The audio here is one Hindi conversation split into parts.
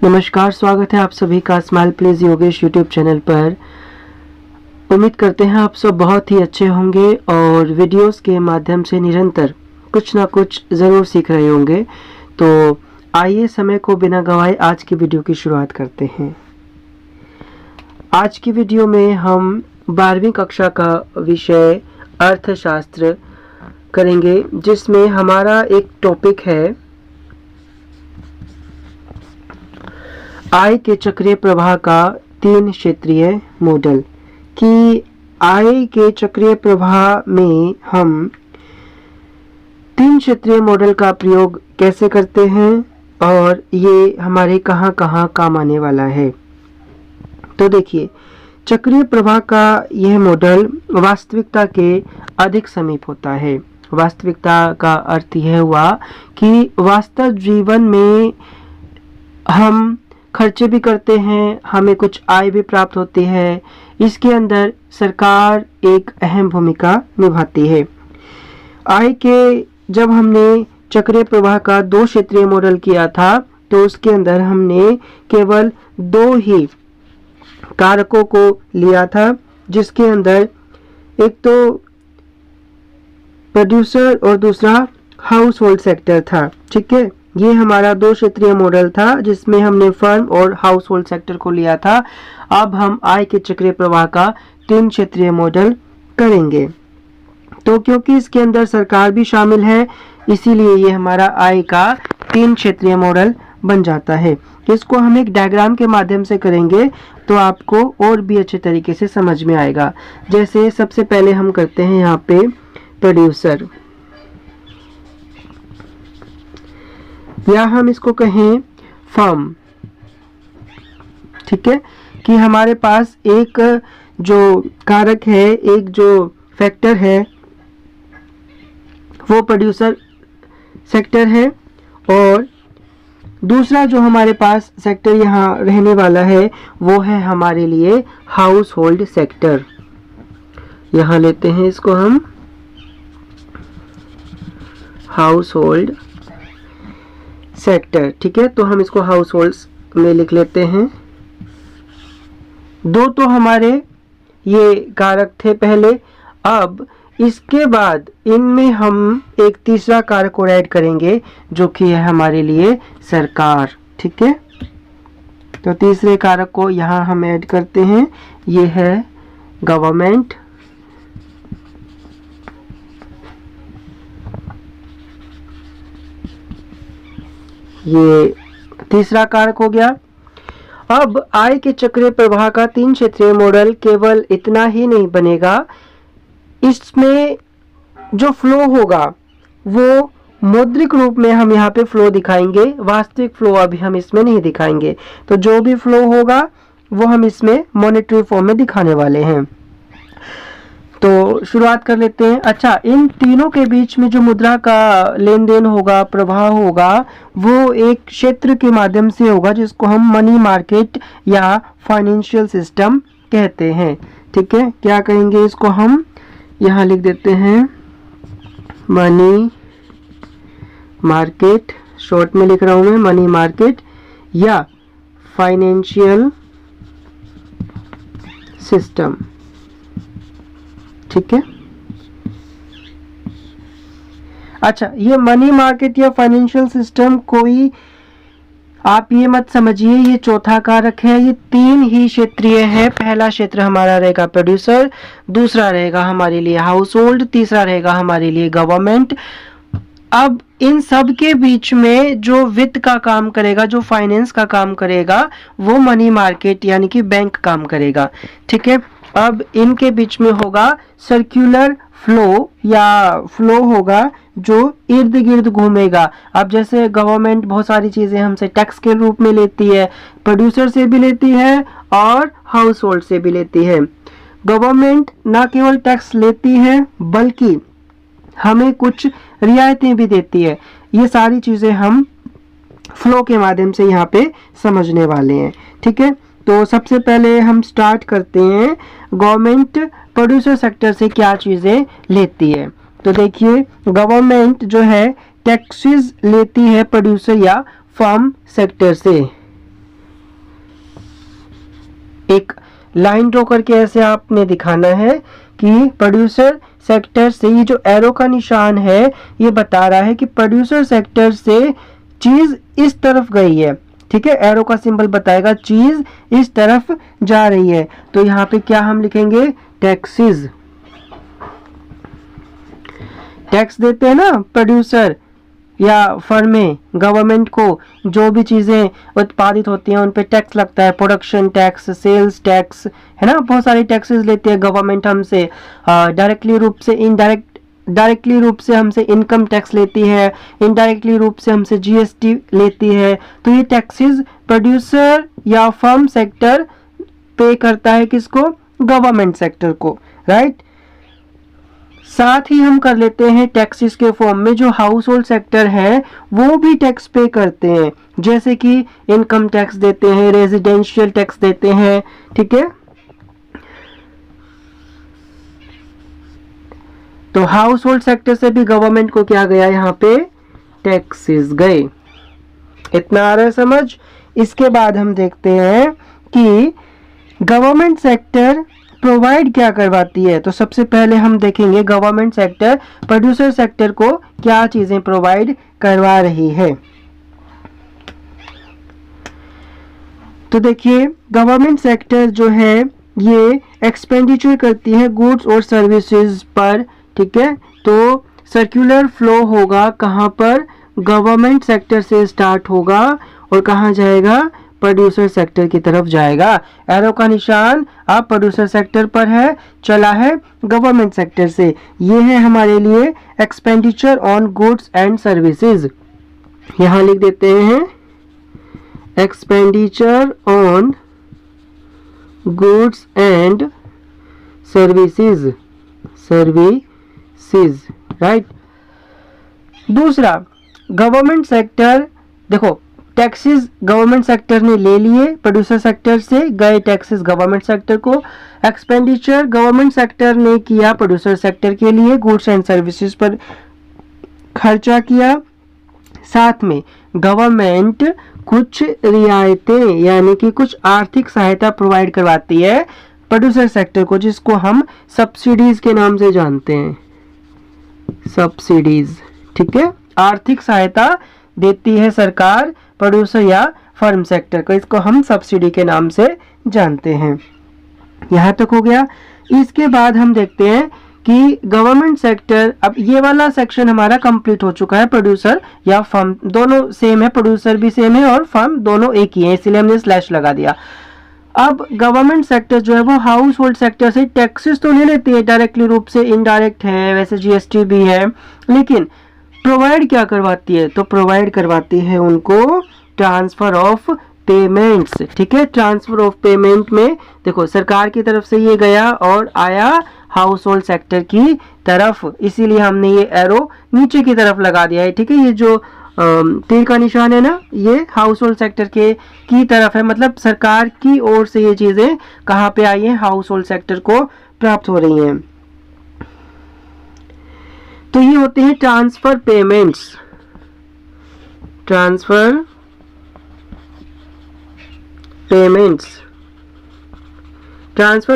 नमस्कार, स्वागत है आप सभी का smile please Yogesh YouTube channel पर। उम्मीद करते हैं आप सब बहुत ही अच्छे होंगे और वीडियोस के माध्यम से निरंतर कुछ ना कुछ ज़रूर सीख रहे होंगे। तो आइए समय को बिना गवाए आज की वीडियो की शुरुआत करते हैं। आज की वीडियो में हम 12वीं कक्षा का विषय अर्थशास्त्र करेंगे, जिसमें हमारा एक टॉपिक है आय के चक्रीय प्रवाह का 3 क्षेत्रीय मॉडल। कि आय के चक्रीय प्रवाह में हम 3 क्षेत्रीय मॉडल का प्रयोग कैसे करते हैं और ये हमारे कहाँ कहाँ काम आने वाला है। तो देखिए, चक्रीय प्रवाह का यह मॉडल वास्तविकता के अधिक समीप होता है। वास्तविकता का अर्थ यह हुआ कि वास्तव जीवन में हम खर्चे भी करते हैं, हमें कुछ आय भी प्राप्त होती है। इसके अंदर सरकार एक अहम भूमिका निभाती है। आय के जब हमने चक्रीय प्रवाह का 2 क्षेत्रीय मॉडल किया था, तो उसके अंदर हमने केवल 2 ही कारकों को लिया था, जिसके अंदर एक तो प्रोड्यूसर और दूसरा हाउस होल्ड सेक्टर था। ठीक है, ये हमारा 2 क्षेत्रीय मॉडल था जिसमें हमने फर्म और हाउस होल्ड सेक्टर को लिया था। अब हम आय के चक्रीय प्रवाह का 3 क्षेत्रीय मॉडल करेंगे। तो क्योंकि इसके अंदर सरकार भी शामिल है, इसीलिए ये हमारा आय का 3 क्षेत्रीय मॉडल बन जाता है। इसको हम एक डायग्राम के माध्यम से करेंगे तो आपको और भी अच्छे तरीके से समझ में आएगा। जैसे सबसे पहले हम करते हैं यहाँ पे प्रोड्यूसर, या हम इसको कहें फर्म। ठीक है, कि हमारे पास एक जो कारक है, एक जो फैक्टर है, वो प्रोड्यूसर सेक्टर है, और दूसरा जो हमारे पास सेक्टर यहाँ रहने वाला है वो है हमारे लिए हाउस होल्ड सेक्टर। यहाँ लेते हैं इसको हम हाउस होल्ड सेक्टर। ठीक है, तो हम इसको हाउस होल्ड में लिख लेते हैं। 2 तो हमारे ये कारक थे पहले। अब इसके बाद इनमें हम एक तीसरा कारक और ऐड करेंगे, जो कि है हमारे लिए सरकार। ठीक है, तो तीसरे कारक को यहाँ हम ऐड करते हैं, ये है गवर्नमेंट। ये तीसरा कारक हो गया। अब आय के चक्रीय प्रवाह का 3 क्षेत्रीय मॉडल केवल इतना ही नहीं बनेगा, इसमें जो फ्लो होगा वो मौद्रिक रूप में हम यहाँ पे फ्लो दिखाएंगे। वास्तविक फ्लो अभी हम इसमें नहीं दिखाएंगे। तो जो भी फ्लो होगा वो हम इसमें मॉनेटरी फॉर्म में दिखाने वाले हैं। तो शुरुआत कर लेते हैं। अच्छा, इन तीनों के बीच में जो मुद्रा का लेन देन होगा, प्रवाह होगा, वो एक क्षेत्र के माध्यम से होगा, जिसको हम मनी मार्केट या फाइनेंशियल सिस्टम कहते हैं। ठीक है, क्या कहेंगे इसको हम यहाँ लिख देते हैं मनी मार्केट, शॉर्ट में लिख रहा हूं मैं, मनी मार्केट या फाइनेंशियल सिस्टम। ठीक है, अच्छा, ये मनी मार्केट या फाइनेंशियल सिस्टम कोई आप ये मत समझिए ये चौथा कारक है। ये 3 ही क्षेत्रीय है। पहला क्षेत्र हमारा रहेगा प्रोड्यूसर, दूसरा रहेगा हमारे लिए हाउस होल्ड, तीसरा रहेगा हमारे लिए गवर्नमेंट। अब इन सब के बीच में जो वित्त का काम करेगा, जो फाइनेंस का काम करेगा, वो मनी मार्केट यानी कि बैंक काम करेगा। ठीक है, अब इनके बीच में होगा सर्कुलर फ्लो, या फ्लो होगा जो इर्द गिर्द घूमेगा। अब जैसे गवर्नमेंट बहुत सारी चीजें हमसे टैक्स के रूप में लेती है, प्रोड्यूसर से भी लेती है और हाउस होल्ड से भी लेती है। गवर्नमेंट ना केवल टैक्स लेती है बल्कि हमें कुछ रियायतें भी देती है। ये सारी चीजें हम फ्लो के माध्यम से यहाँ पे समझने वाले हैं। ठीक है, तो सबसे पहले हम स्टार्ट करते हैं गवर्नमेंट प्रोड्यूसर सेक्टर से क्या चीज़ें लेती है। तो देखिए, गवर्नमेंट जो है टैक्सेस लेती है प्रोड्यूसर या फर्म सेक्टर से। एक लाइन ड्रॉ करके ऐसे आपने दिखाना है कि प्रोड्यूसर सेक्टर से, ये जो एरो का निशान है ये बता रहा है कि प्रोड्यूसर सेक्टर से चीज इस तरफ गई है, ठीक है। एरो का सिंबल बताएगा चीज इस तरफ जा रही है। तो यहाँ पे क्या हम लिखेंगे, टैक्सेस। टैक्स देते हैं ना प्रोड्यूसर या फर्में गवर्नमेंट को, जो भी चीजें उत्पादित होती हैं उन पे टैक्स लगता है, प्रोडक्शन टैक्स, सेल्स टैक्स, है ना। बहुत सारी टैक्सेस लेती है गवर्नमेंट हमसे, डायरेक्टली रूप से, डायरेक्टली रूप से हमसे इनकम टैक्स लेती है, इनडायरेक्टली रूप से हमसे जीएसटी लेती है। तो ये टैक्सेस प्रोड्यूसर या फर्म सेक्टर पे करता है किसको, गवर्नमेंट सेक्टर को, राइट। साथ ही हम कर लेते हैं टैक्सेस के फॉर्म में जो हाउस होल्ड सेक्टर है वो भी टैक्स पे करते हैं, जैसे कि इनकम टैक्स देते हैं, रेजिडेंशियल टैक्स देते हैं, ठीक है। तो हाउस होल्ड सेक्टर से भी गवर्नमेंट को क्या गया, यहाँ पे टैक्सेस गए। इतना आ रहा है समझ। इसके बाद हम देखते हैं कि गवर्नमेंट सेक्टर प्रोवाइड क्या करवाती है। तो सबसे पहले हम देखेंगे गवर्नमेंट सेक्टर प्रोड्यूसर सेक्टर को क्या चीजें प्रोवाइड करवा रही है। तो देखिए गवर्नमेंट सेक्टर जो है ये एक्सपेंडिचर करती है गुड्स और सर्विसेज पर, ठीक है। तो सर्कुलर फ्लो होगा कहाँ पर, गवर्नमेंट सेक्टर से स्टार्ट होगा और कहाँ जाएगा, प्रोड्यूसर सेक्टर की तरफ जाएगा। एरो का निशान अब प्रोड्यूसर सेक्टर पर है, चला है गवर्नमेंट सेक्टर से। ये है हमारे लिए expenditure on goods and services. यहां लिख देते हैं expenditure on goods and services, right. दूसरा गवर्नमेंट सेक्टर, देखो टैक्सेस गवर्नमेंट सेक्टर ने ले लिए, प्रोड्यूसर सेक्टर से गए टैक्सेस गवर्नमेंट सेक्टर को। एक्सपेंडिचर गवर्नमेंट सेक्टर ने किया प्रोड्यूसर सेक्टर के लिए, गुड्स एंड सर्विसेज पर खर्चा किया। साथ में गवर्नमेंट कुछ रियायतें यानी कि कुछ आर्थिक सहायता प्रोवाइड करवाती है प्रोड्यूसर सेक्टर को, जिसको हम सब्सिडीज के नाम से जानते हैं, सब्सिडीज, ठीक है। आर्थिक सहायता देती है सरकार प्रोड्यूसर या फर्म सेक्टर को, इसको हम सब्सिडी के नाम से जानते हैं। यहाँ तक हो गया। इसके बाद हम देखते हैं कि गवर्नमेंट सेक्टर, अब ये वाला सेक्शन हमारा कंप्लीट हो चुका है। प्रोड्यूसर या फर्म दोनों सेम है, प्रोड्यूसर भी सेम है और फर्म दोनों एक ही है, इसलिए हमने स्लैश लगा दिया। अब गवर्नमेंट सेक्टर जो है वो हाउस होल्ड सेक्टर से टैक्सेस तो ले लेती है डायरेक्टली रूप से, इनडायरेक्ट है, वैसे जीएसटी भी है, लेकिन प्रोवाइड क्या करवाती है, तो प्रोवाइड करवाती है उनको ट्रांसफर ऑफ पेमेंट्स, ठीक है। ट्रांसफर ऑफ पेमेंट में देखो सरकार की तरफ से ये गया और आया हाउस होल्ड सेक्टर की तरफ, इसीलिए हमने ये एरो नीचे की तरफ लगा दिया है, ठीक है। ये जो तीर का निशान है ना, ये हाउस होल्ड सेक्टर के की तरफ है, मतलब सरकार की ओर से ये चीजें कहाँ पे आई है, हाउस होल्ड सेक्टर को प्राप्त हो रही हैं। तो ये होते हैं ट्रांसफर पेमेंट्स, ट्रांसफर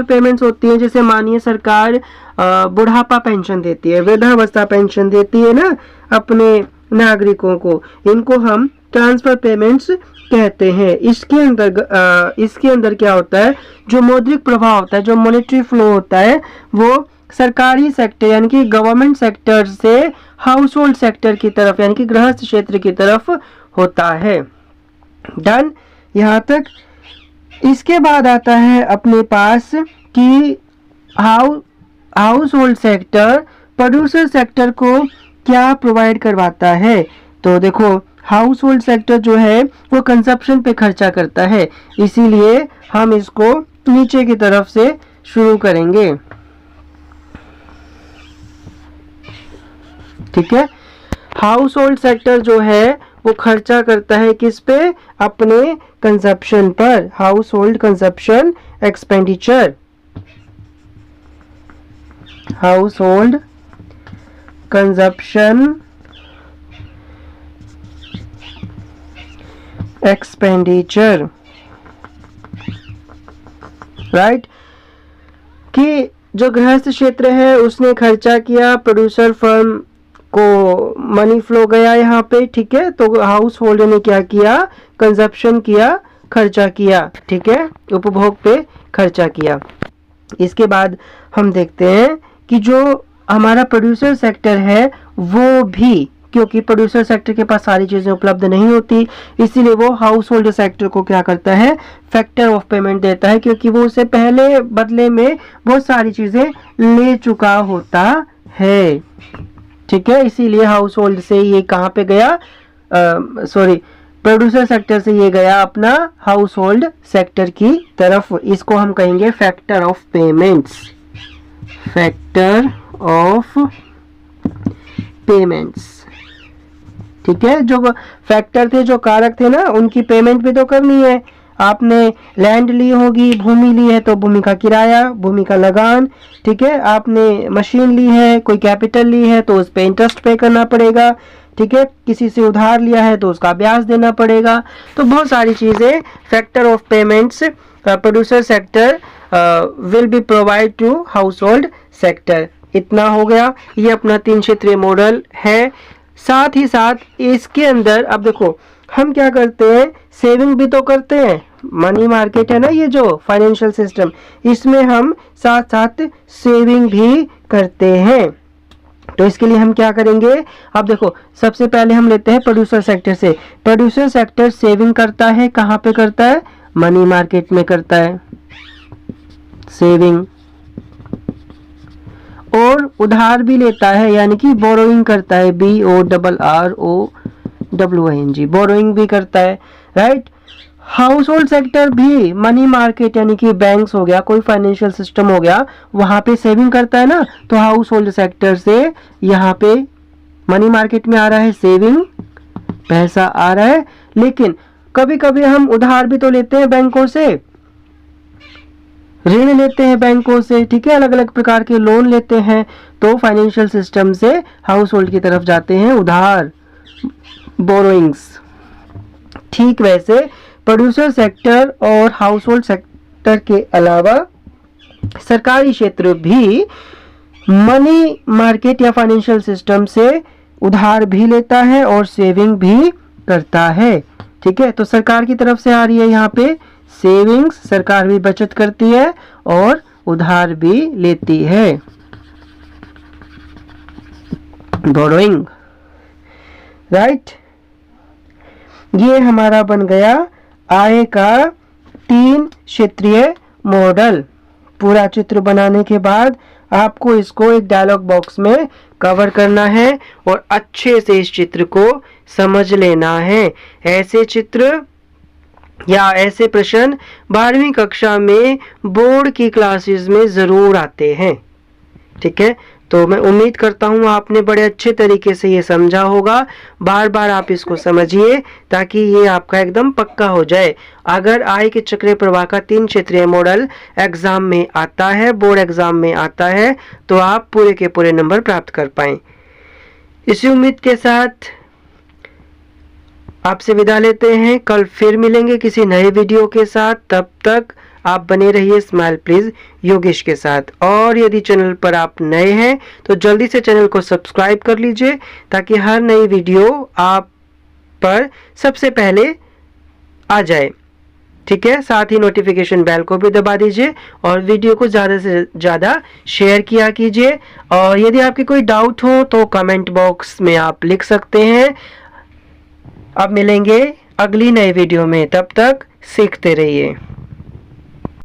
पेमेंट्स होती हैं, जैसे मानिए सरकार बुढ़ापा पेंशन देती है, वृद्धावस्था पेंशन देती है ना अपने नागरिकों को, इनको हम ट्रांसफर पेमेंट्स कहते हैं। इसके अंदर क्या होता है, जो मौद्रिक प्रभाव होता है, जो मॉनेटरी फ्लो होता है, वो सरकारी सेक्टर यानी कि गवर्नमेंट सेक्टर से हाउस होल्ड सेक्टर की तरफ यानी कि गृहस्थ क्षेत्र की तरफ होता है। डन यहाँ तक। इसके बाद आता है अपने पास कि house hold sector producer sector को क्या प्रोवाइड करवाता है। तो देखो हाउस होल्ड सेक्टर जो है वो कंजप्शन पे खर्चा करता है, इसीलिए हम इसको नीचे की तरफ से शुरू करेंगे, ठीक है। हाउस होल्ड सेक्टर जो है वो खर्चा करता है किस पे, अपने कंजप्शन पर, house hold consumption expenditure, house hold consumption expenditure. Right, कि जो गृहस्थ क्षेत्र है उसने खर्चा किया, प्रोड्यूसर फर्म को मनी फ्लो गया यहाँ पे, ठीक है। तो हाउस होल्ड ने क्या किया, कंजप्शन किया, खर्चा किया, ठीक है, उपभोग पे खर्चा किया। इसके बाद हम देखते हैं कि जो हमारा प्रोड्यूसर सेक्टर है वो भी, क्योंकि प्रोड्यूसर सेक्टर के पास सारी चीजें उपलब्ध नहीं होती, इसीलिए वो हाउस होल्ड सेक्टर को क्या करता है, फैक्टर ऑफ पेमेंट देता है, क्योंकि वो उससे पहले बदले में बहुत सारी चीजें ले चुका होता है, ठीक है। इसीलिए हाउस होल्ड से ये कहाँ पे गया, प्रोड्यूसर सेक्टर से ये गया अपना हाउस होल्ड सेक्टर की तरफ। इसको हम कहेंगे factor of payments, factor of payments, ठीक है। जो फैक्टर थे, जो कारक थे ना, उनकी पेमेंट भी तो करनी है। आपने लैंड ली होगी, भूमि ली है तो भूमि का किराया, भूमि का लगान, ठीक है। आपने मशीन ली है, कोई कैपिटल ली है तो उस पे इंटरेस्ट पे करना पड़ेगा, ठीक है। किसी से उधार लिया है तो उसका ब्याज देना पड़ेगा। तो बहुत सारी चीजें factor of payments producer sector will be provide to household sector. इतना हो गया, ये अपना 3 क्षेत्रीय मॉडल है। साथ ही साथ इसके अंदर अब देखो हम क्या करते हैं, सेविंग भी तो करते हैं। मनी मार्केट है ना ये जो फाइनेंशियल सिस्टम, इसमें हम साथ साथ सेविंग भी करते हैं। तो इसके लिए हम क्या करेंगे, अब देखो सबसे पहले हम लेते हैं प्रोड्यूसर सेक्टर से। प्रोड्यूसर सेक्टर सेविंग करता है, कहाँ पे करता है, मनी मार्केट में करता है सेविंग, और उधार भी लेता है, यानी कि बोरोइंग करता है, BORROWING, बोरोइंग भी करता है, राइट। हाउस होल्ड सेक्टर भी मनी मार्केट यानी कि बैंक्स हो गया, कोई फाइनेंशियल सिस्टम हो गया, वहां पे सेविंग करता है ना। तो हाउस होल्ड सेक्टर से यहाँ पे मनी मार्केट में आ रहा है सेविंग, पैसा आ रहा है। लेकिन कभी कभी हम उधार भी तो लेते हैं बैंकों से, ऋण लेते हैं बैंकों से, ठीक है, अलग अलग प्रकार के लोन लेते हैं। तो फाइनेंशियल सिस्टम से हाउस होल्ड की तरफ जाते हैं उधार, बोरोइंग्स। ठीक वैसे प्रोड्यूसर सेक्टर और हाउस होल्ड सेक्टर के अलावा सरकारी क्षेत्र भी मनी मार्केट या फाइनेंशियल सिस्टम से उधार भी लेता है और सेविंग भी करता है, ठीक है। तो सरकार की तरफ से आ रही है यहाँ पे सेविंग्स, सरकार भी बचत करती है और उधार भी लेती है, बोरोइंग, राइट। ये हमारा बन गया आय का 3 क्षेत्रीय मॉडल। पूरा चित्र बनाने के बाद आपको इसको एक डायलॉग बॉक्स में कवर करना है और अच्छे से इस चित्र को समझ लेना है। ऐसे चित्र या ऐसे प्रश्न 12वीं कक्षा में बोर्ड की क्लासेस में ज़रूर आते हैं, ठीक है। तो मैं उम्मीद करता हूँ आपने बड़े अच्छे तरीके से ये समझा होगा। बार बार आप इसको समझिए ताकि ये आपका एकदम पक्का हो जाए। अगर आय के चक्रीय प्रवाह का 3 क्षेत्रीय मॉडल एग्जाम में आता है, बोर्ड एग्जाम में आता है, तो आप पूरे के पूरे नंबर प्राप्त कर पाएं। इसी उम्मीद के साथ आपसे विदा लेते हैं। कल फिर मिलेंगे किसी नए वीडियो के साथ। तब तक आप बने रहिए स्माइल प्लीज योगेश के साथ। और यदि चैनल पर आप नए हैं तो जल्दी से चैनल को सब्सक्राइब कर लीजिए ताकि हर नई वीडियो आप पर सबसे पहले आ जाए, ठीक है। साथ ही नोटिफिकेशन बेल को भी दबा दीजिए और वीडियो को ज़्यादा से ज़्यादा शेयर किया कीजिए। और यदि आपके कोई डाउट हो तो कमेंट बॉक्स में आप लिख सकते हैं। अब मिलेंगे अगली नई वीडियो में, तब तक सीखते रहिए।